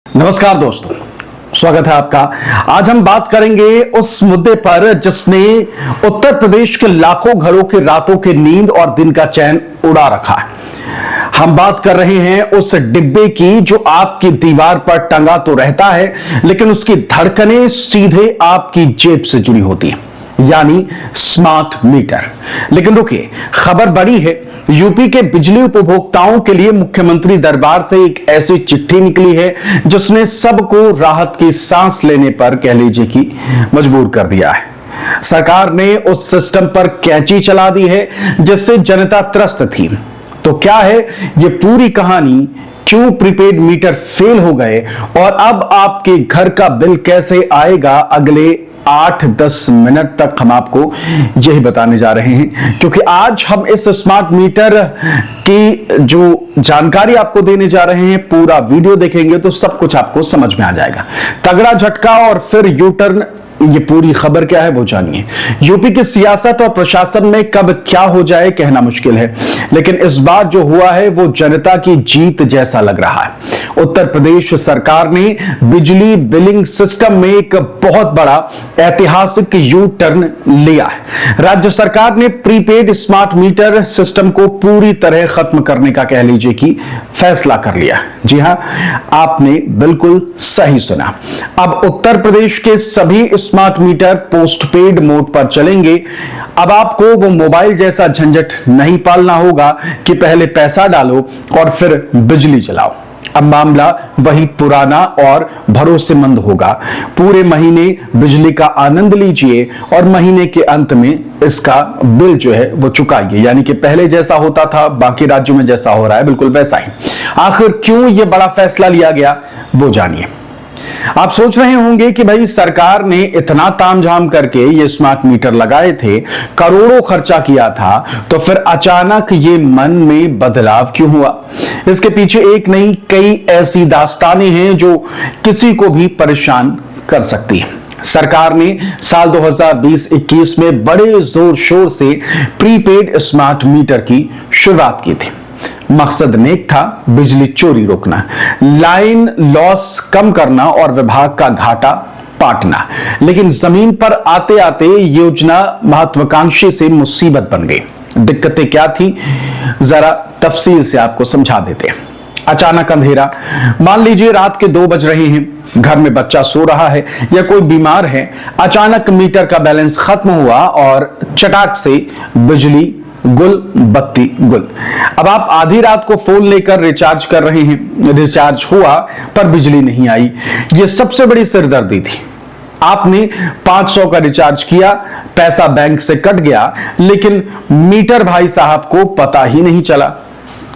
नमस्कार दोस्तों, स्वागत है आपका। आज हम बात करेंगे उस मुद्दे पर जिसने उत्तर प्रदेश के लाखों घरों के रातों की नींद और दिन का चैन उड़ा रखा है। हम बात कर रहे हैं उस डिब्बे की जो आपकी दीवार पर टंगा तो रहता है, लेकिन उसकी धड़कनें सीधे आपकी जेब से जुड़ी होती हैं, यानी स्मार्ट मीटर। लेकिन रुकिए, खबर बड़ी है। यूपी के बिजली उपभोक्ताओं के लिए मुख्यमंत्री दरबार से एक ऐसी चिट्ठी निकली है जिसने सबको राहत की सांस लेने पर कह लीजिए कि मजबूर कर दिया है। सरकार ने उस सिस्टम पर कैंची चला दी है जिससे जनता त्रस्त थी। तो क्या है ये पूरी कहानी, क्यों प्रीपेड मीटर फेल हो गए और अब आपके घर का बिल कैसे आएगा, अगले 8-10 मिनट तक हम आपको यही बताने जा रहे हैं। क्योंकि आज हम इस स्मार्ट मीटर की जो जानकारी आपको देने जा रहे हैं, पूरा वीडियो देखेंगे तो सब कुछ आपको समझ में आ जाएगा। तगड़ा झटका और फिर यू टर्न, ये पूरी खबर क्या है वो जानिए। यूपी की सियासत और प्रशासन में कब क्या हो जाए कहना मुश्किल है, लेकिन इस बार जो हुआ है वो जनता की जीत जैसा लग रहा है। उत्तर प्रदेश सरकार ने बिजली बिलिंग सिस्टम में एक बहुत बड़ा ऐतिहासिक यू टर्न लिया है। राज्य सरकार ने प्रीपेड स्मार्ट मीटर सिस्टम को पूरी तरह खत्म करने का कह लीजिए कि फैसला कर लिया। जी हां, आपने बिल्कुल सही सुना। अब उत्तर प्रदेश के सभी स्मार्ट मीटर पोस्टपेड मोड पर चलेंगे। अब आपको वो मोबाइल जैसा झंझट नहीं पालना होगा कि पहले पैसा डालो और फिर बिजली चलाओ। अब मामला वही पुराना और भरोसेमंद होगा। पूरे महीने बिजली का आनंद लीजिए और महीने के अंत में इसका बिल जो है वो चुकाइए, यानी कि पहले जैसा होता था, बाकी राज्यों में जैसा हो रहा है, बिल्कुल वैसा ही। आखिर क्यों ये बड़ा फैसला लिया गया वो जानिए। आप सोच रहे होंगे कि भाई सरकार ने इतना तामझाम करके ये स्मार्ट मीटर लगाए थे, करोड़ों खर्चा किया था, तो फिर अचानक ये मन में बदलाव क्यों हुआ? इसके पीछे एक नहीं कई ऐसी दास्तानें हैं जो किसी को भी परेशान कर सकती हैं। सरकार ने साल 2020-21 में बड़े जोर शोर से प्रीपेड स्मार्ट मीटर की शुरुआत की थी। मकसद नेक था, बिजली चोरी रोकना, लाइन लॉस कम करना और विभाग का घाटा पाटना। लेकिन जमीन पर आते आते योजना महत्वाकांक्षी से मुसीबत बन गई। दिक्कतें क्या थी, जरा तफसील से आपको समझा देते हैं। अचानक अंधेरा, मान लीजिए रात के 2 बज रहे हैं, घर में बच्चा सो रहा है या कोई बीमार है, अचानक मीटर का बैलेंस खत्म हुआ और चटाक से बिजली गुल, बत्ती गुल। अब आप आधी रात को फोन लेकर रिचार्ज कर रहे हैं, रिचार्ज हुआ पर बिजली नहीं आई। ये सबसे बड़ी सिरदर्दी थी। आपने 500 का रिचार्ज किया, पैसा बैंक से कट गया, लेकिन मीटर भाई साहब को पता ही नहीं चला।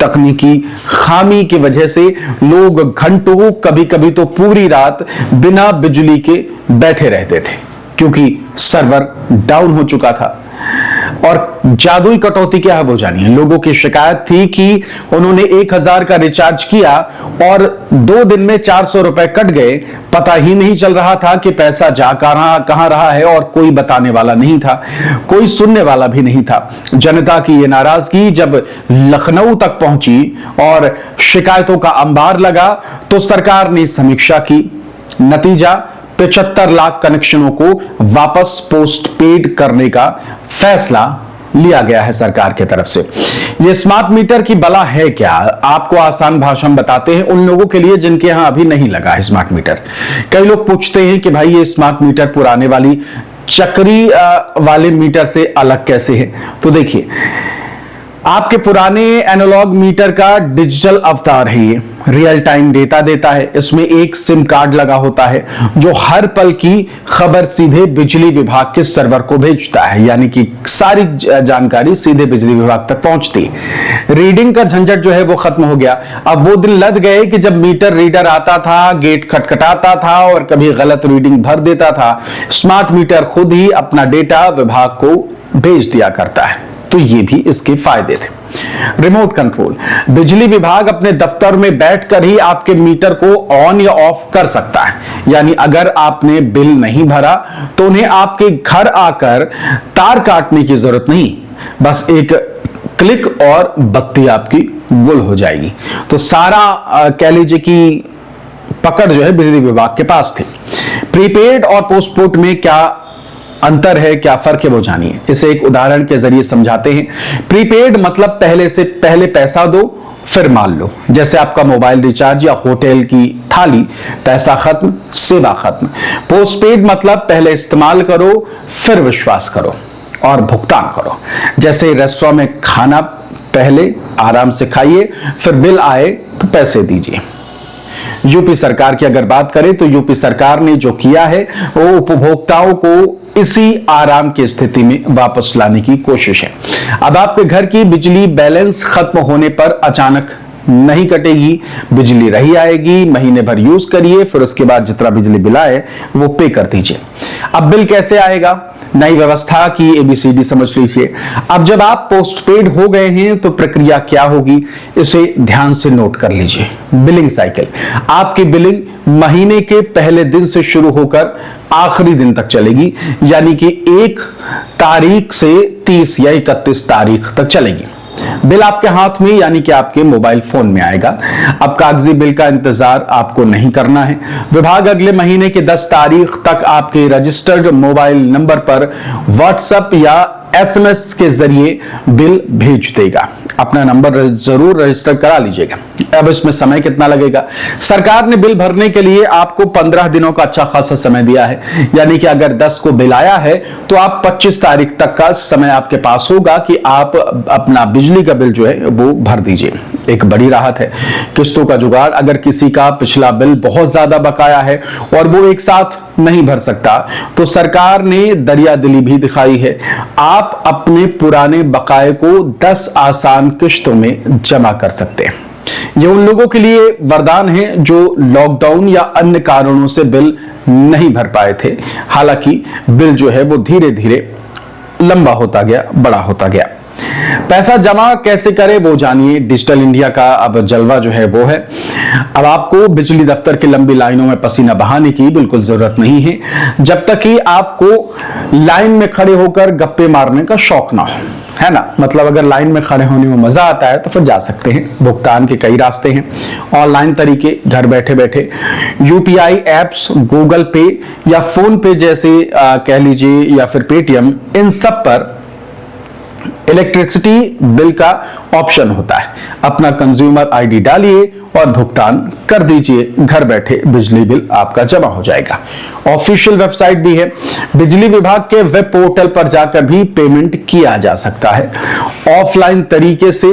तकनीकी खामी की वजह से लोग घंटों, कभी कभी तो पूरी रात बिना बिजली के बैठे रहते थे, क्योंकि सर्वर डाउन हो चुका था। और जादुई कटौती क्या है वो जानिए। लोगों की शिकायत थी कि उन्होंने 1000 का रिचार्ज किया और 2 दिन में 400 रुपए कट गए। पता ही नहीं चल रहा था कि पैसा जा कहां रहा है, और कोई बताने वाला नहीं था, कोई सुनने वाला भी नहीं था। जनता की यह नाराजगी जब लखनऊ तक पहुंची और शिकायतों का अंबार लगा, तो सरकार ने समीक्षा की। नतीजा 75 लाख कनेक्शनों को वापस पोस्टपेड करने का फैसला लिया गया है सरकार की तरफ से। ये स्मार्ट मीटर की बला है क्या, आपको आसान भाषा में बताते हैं उन लोगों के लिए जिनके यहां अभी नहीं लगा है स्मार्ट मीटर। कई लोग पूछते हैं कि भाई ये स्मार्ट मीटर पुराने वाली चक्री वाले मीटर से अलग कैसे है। तो देखिए, आपके पुराने एनालॉग मीटर का डिजिटल अवतार है। ये रियल टाइम डेटा देता है। इसमें एक सिम कार्ड लगा होता है जो हर पल की खबर सीधे बिजली विभाग के सर्वर को भेजता है, यानी कि सारी जानकारी सीधे बिजली विभाग तक पहुंचती है। रीडिंग का झंझट जो है वो खत्म हो गया। अब वो दिन लद गए कि जब मीटर रीडर आता था, गेट खटखटाता था और कभी गलत रीडिंग भर देता था। स्मार्ट मीटर खुद ही अपना डेटा विभाग को भेज दिया करता है। तो ये भी इसके फायदे थे। रिमोट कंट्रोल, बिजली विभाग अपने दफ्तर में बैठकर ही आपके मीटर को ऑन या ऑफ कर सकता है। यानी अगर आपने बिल नहीं भरा तो उन्हें आपके घर आकर तार काटने की जरूरत नहीं, बस एक क्लिक और बत्ती आपकी गुल हो जाएगी। तो सारा कह लीजिए कि पकड़ जो है बिजली विभाग के पास थी। प्रीपेड और पोस्टपेड में क्या अंतर है, क्या फर्क है, वो जानिए। इसे एक उदाहरण के जरिए समझाते हैं। प्रीपेड मतलब पहले से पहले पैसा दो फिर मान लो, जैसे आपका मोबाइल रिचार्ज या होटल की थाली, पैसा खत्म सेवा खत्म। पोस्टपेड मतलब पहले इस्तेमाल करो फिर विश्वास करो और भुगतान करो, जैसे रेस्टोरेंट में खाना पहले आराम से खाइए, फिर बिल आए तो पैसे दीजिए। यूपी सरकार की अगर बात करें तो यूपी सरकार ने जो किया है वो उपभोक्ताओं को इसी आराम की स्थिति में वापस लाने की कोशिश है। अब आपके घर की बिजली बैलेंस खत्म होने पर अचानक नहीं कटेगी, बिजली रही आएगी, महीने भर यूज करिए, फिर उसके बाद जितना बिजली बिल आए वो पे कर दीजिए। अब बिल कैसे आएगा, नई व्यवस्था की एबीसीडी समझ लीजिए। अब जब आप पोस्टपेड हो गए हैं तो प्रक्रिया क्या होगी, इसे ध्यान से नोट कर लीजिए। बिलिंग साइकिल, आपकी बिलिंग महीने के पहले दिन से शुरू होकर आखिरी दिन तक चलेगी, यानी कि 1 तारीख से 30 या 31 तारीख तक चलेगी। बिल आपके हाथ में यानी कि आपके मोबाइल फोन में आएगा। अब कागजी बिल का इंतजार आपको नहीं करना है। विभाग अगले महीने की 10 तारीख तक आपके रजिस्टर्ड मोबाइल नंबर पर व्हाट्सएप या एसएमएस के जरिए बिल भेज देगा। अपना नंबर जरूर रजिस्टर करा लीजिएगा। अब इसमें समय कितना लगेगा, सरकार ने बिल भरने के लिए आपको 15 दिनों का अच्छा खासा समय दिया है, यानी कि अगर 10 को बिल आया है तो आप 25 तारीख तक का समय आपके पास होगा कि आप अपना बिजली का बिल जो है वो भर दीजिए। एक बड़ी राहत है किस्तों का जुगाड़। अगर किसी का पिछला बिल बहुत ज्यादा बकाया है और वो एक साथ नहीं भर सकता तो सरकार ने दरिया दिली भी दिखाई है। आप अपने पुराने बकाये को 10 आसान किश्तों में जमा कर सकते हैं। ये उन लोगों के लिए वरदान है जो लॉकडाउन या अन्य कारणों से बिल नहीं भर पाए थे। हालांकि बिल जो है वो धीरे धीरे लंबा होता गया, बड़ा होता गया। पैसा जमा कैसे करें वो जानिए। डिजिटल इंडिया का अब जलवा जो है वो है। अब आपको बिजली दफ्तर की लंबी लाइनों में पसीना बहाने की बिल्कुल जरूरत नहीं है, जब तक कि आपको लाइन में खड़े होकर गप्पे मारने का शौक ना हो, है ना। मतलब अगर लाइन में खड़े होने में मजा आता है तो फिर जा सकते हैं। भुगतान के कई रास्ते हैं, ऑनलाइन तरीके, घर बैठे बैठे यूपीआई एप्स, गूगल पे या फोन पे जैसे कह लीजिए, या फिर पेटीएम, इन सब पर इलेक्ट्रिसिटी बिल का ऑप्शन होता है। अपना कंज्यूमर आईडी डालिए और भुगतान कर दीजिए। घर बैठे बिजली बिल आपका जमा हो जाएगा। ऑफिशियल वेबसाइट भी है। बिजली विभाग के वेब पोर्टल पर जाकर भी पेमेंट किया जा सकता है। ऑफलाइन तरीके से,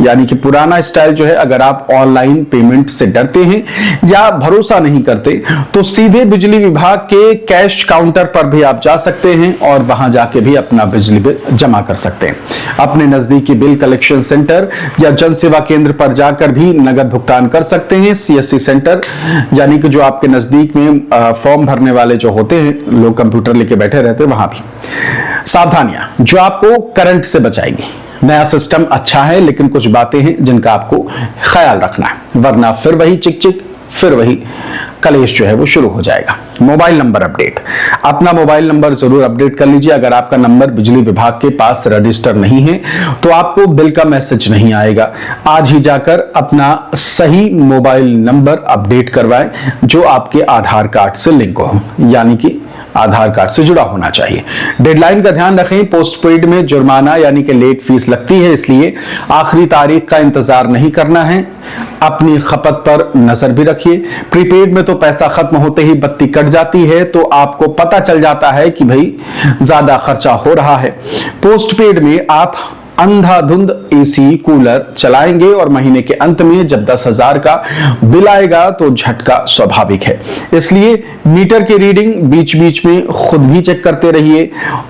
यानी कि पुराना स्टाइल जो है, अगर आप ऑनलाइन पेमेंट से डरते हैं या भरोसा नहीं करते तो सीधे बिजली विभाग के कैश काउंटर पर भी आप जा सकते हैं और वहां जाके भी अपना बिजली बिल जमा कर सकते हैं। अपने नजदीकी बिल कलेक्शन सेंटर या जन सेवा केंद्र पर जाकर भी नगद भुगतान कर सकते हैं। सीएससी सेंटर, यानी कि जो आपके नजदीक में फॉर्म भरने वाले जो होते हैं, लोग कंप्यूटर लेके बैठे रहते हैं, वहां भी। सावधानियां जो आपको करंट से बचाएगी। नया सिस्टम अच्छा है लेकिन कुछ बातें हैं जिनका आपको ख्याल रखना है, वरना फिर वही चिक चिक, फिर वही कलेश जो है वो शुरू हो जाएगा। मोबाइल नंबर अपडेट, अपना मोबाइल नंबर जरूर अपडेट कर लीजिए। अगर आपका नंबर बिजली विभाग के पास रजिस्टर नहीं है तो आपको बिल का मैसेज नहीं आएगा। आज ही जाकर अपना सही मोबाइल नंबर अपडेट करवाएं जो आपके आधार कार्ड से लिंक हो, यानी कि आधार कार्ड से जुड़ा होना चाहिए। डेडलाइन का ध्यान रखें। पोस्टपेड में जुर्माना यानी कि लेट फीस लगती है, इसलिए आखिरी तारीख का इंतजार नहीं करना है। अपनी खपत पर नजर भी रखिए। प्रीपेड में तो पैसा खत्म होते ही बत्ती कट जाती है तो आपको पता चल जाता है कि भाई ज्यादा खर्चा हो रहा है। पोस्टपेड में आप अंधाधुंध एसी कूलर चलाएंगे और महीने के अंत में जब 10,000 का बिल आएगा तो झटका स्वाभाविक है। इसलिए मीटर की रीडिंग बीच बीच में खुद भी चेक करते रहिए।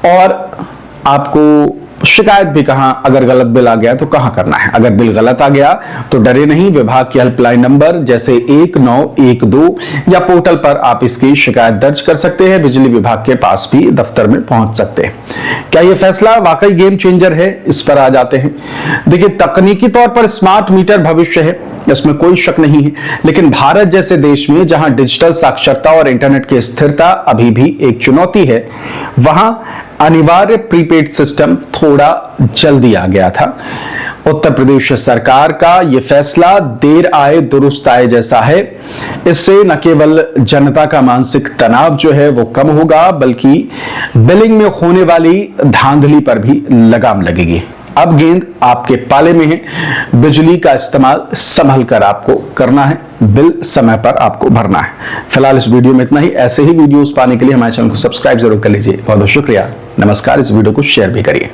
और आपको शिकायत भी कहां, अगर गलत बिल आ गया तो कहां करना है। अगर बिल गलत आ गया तो डरे नहीं, विभाग की हेल्पलाइन नंबर जैसे 1912 या पोर्टल पर आप इसकी शिकायत दर्ज कर सकते हैं। बिजली विभाग के पास भी दफ्तर में पहुंच सकते हैं। क्या यह फैसला वाकई गेम चेंजर है, इस पर आ जाते हैं। देखिए, तकनीकी तौर पर स्मार्ट मीटर भविष्य है, इसमें कोई शक नहीं है, लेकिन भारत जैसे देश में जहां डिजिटल साक्षरता और इंटरनेट की स्थिरता अभी भी एक चुनौती है, वहां अनिवार्य प्रीपेड सिस्टम थोड़ा जल्दी आ गया था। उत्तर प्रदेश सरकार का यह फैसला देर आए दुरुस्त आए जैसा है। इससे न केवल जनता का मानसिक तनाव जो है वो कम होगा, बल्कि बिलिंग में होने वाली धांधली पर भी लगाम लगेगी। अब गेंद आपके पाले में है, बिजली का इस्तेमाल संभल कर आपको करना है, बिल समय पर आपको भरना है। फिलहाल इस वीडियो में इतना ही। ऐसे ही वीडियोस पाने के लिए हमारे चैनल को सब्सक्राइब जरूर कर लीजिए। बहुत बहुत शुक्रिया, नमस्कार। इस वीडियो को शेयर भी करिए।